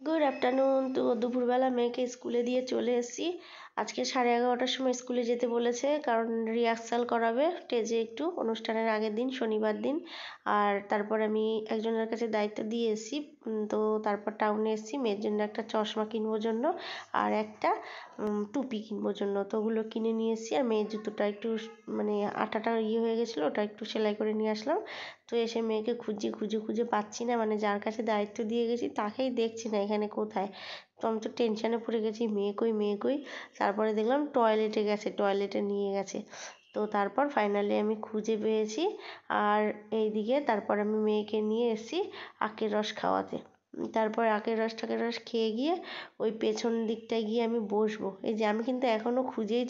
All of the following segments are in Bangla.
Good afternoon. তো দুপুরবেলা মেয়েকে স্কুলে দিয়ে চলে এসেছি। আজকে 11:30টার সময় স্কুলে যেতে বলেছে, কারণ রিহার্সাল করাবে স্টেজে একটু অনুষ্ঠানের আগের দিন, শনিবার দিন। আর তারপর আমি একজনের কাছে দায়িত্ব দিয়ে এসেছি। তো তারপর টাউনে এসেছি মেয়ের জন্য একটা চশমা কিনবো জন্য, আর একটা টুপি কিনবো জন্য। তো ওগুলো কিনে নিয়ে এসেছি। আর মেয়ের জুতোটা একটু মানে আটাটা হয়ে গেছিলো, ওটা একটু সেলাই করে নিয়ে আসলাম। তো এসে মেয়েকে খুঁজে পাচ্ছি না, মানে যার কাছে দায়িত্ব দিয়ে গেছি তাকেই দেখছি না এখানে কোথায়। তো আমি তো টেনশানে পড়ে গেছি, মেয়ে কই। তারপরে দেখলাম টয়লেটে গেছে, টয়লেটে নিয়ে গেছে। তো তারপর ফাইনালি আমি খুঁজে পেয়েছি। আর এইদিকে তারপর আমি মেয়েকে নিয়ে এসেছি আখের রস খাওয়াতে। তারপর আখের রস খেয়ে গিয়ে ওই পেছন দিকটায় গিয়ে আমি বসবো। এই যে আমি কিন্তু এখনও খুঁজেই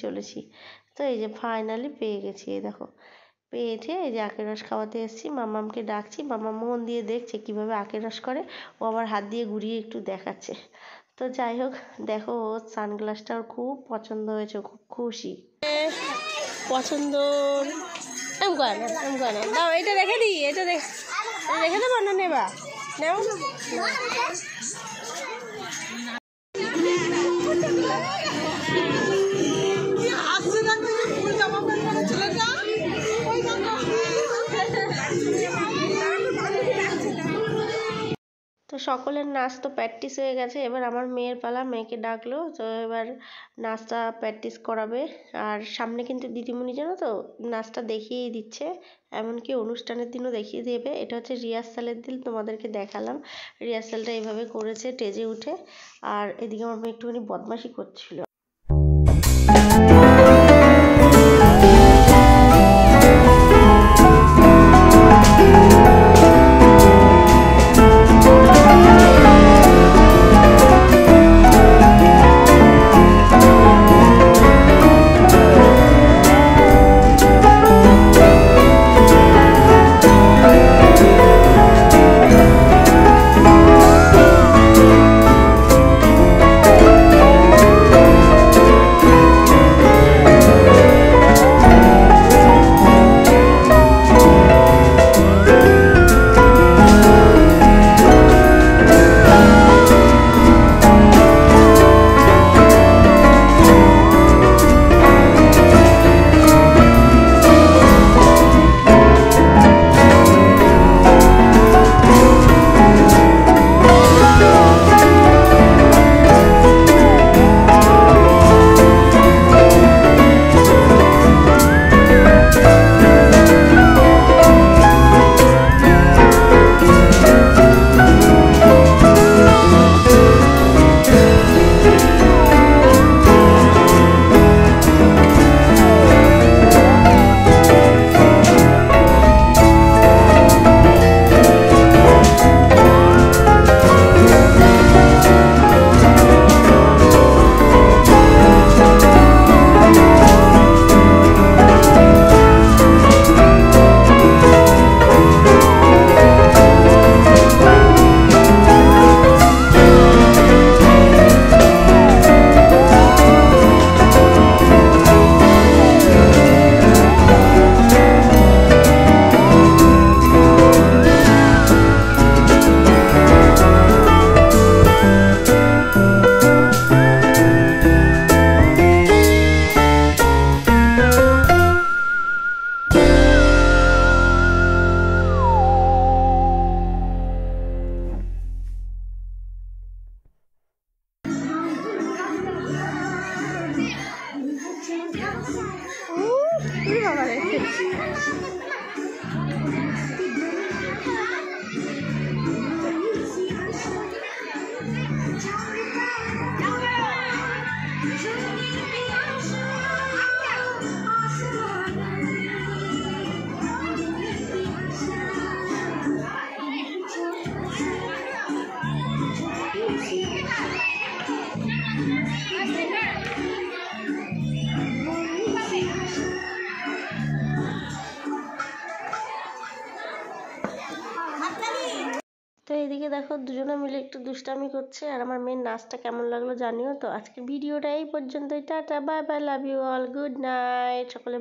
চলেছি। তো এই যে ফাইনালি পেয়ে গেছি, এই দেখো পেয়ে এই যে আখের রস খাওয়াতে এসেছি। মামামকে ডাকছি, মামা মন দিয়ে দেখছে কিভাবে আখের রস করে। ও আবার হাত দিয়ে ঘুরিয়ে একটু দেখাচ্ছে। তো যাই হোক, দেখো ও সানগ্লাসটা ওর খুব পছন্দ হয়েছে, খুব খুশি। পছন্দ এম করে না দাও, এটা রেখে দিই, এটা রেখে দেবো না, নেবা নেও। তো সকলের নাচ তো প্র্যাকটিস হয়ে গেছে, এবার আমার মেয়ের পালা। মেয়েকে ডাকলো, তো এবার নাচটা প্র্যাকটিস করাবে। আর সামনে কিন্তু দিদিমণি জানো তো নাচটা দেখিয়েই দিচ্ছে, এমনকি অনুষ্ঠানের দিনও দেখিয়ে দেবে। এটা হচ্ছে রিহার্সালের দিন, তোমাদেরকে দেখালাম রিহার্সালটা এইভাবে করেছে স্টেজে উঠে। আর এদিকে আমার মেয়ে একটুখানি বদমাশি করছিল। তো এইদিকে দেখো দুজনে মিলে একটু দুষ্টামি করছে। আর আমার মেয়ের নাচটা কেমন লাগলো জানিও। তো আজকের ভিডিওটা এই পর্যন্তই। Tata, bye bye, love you all, good night সকলে।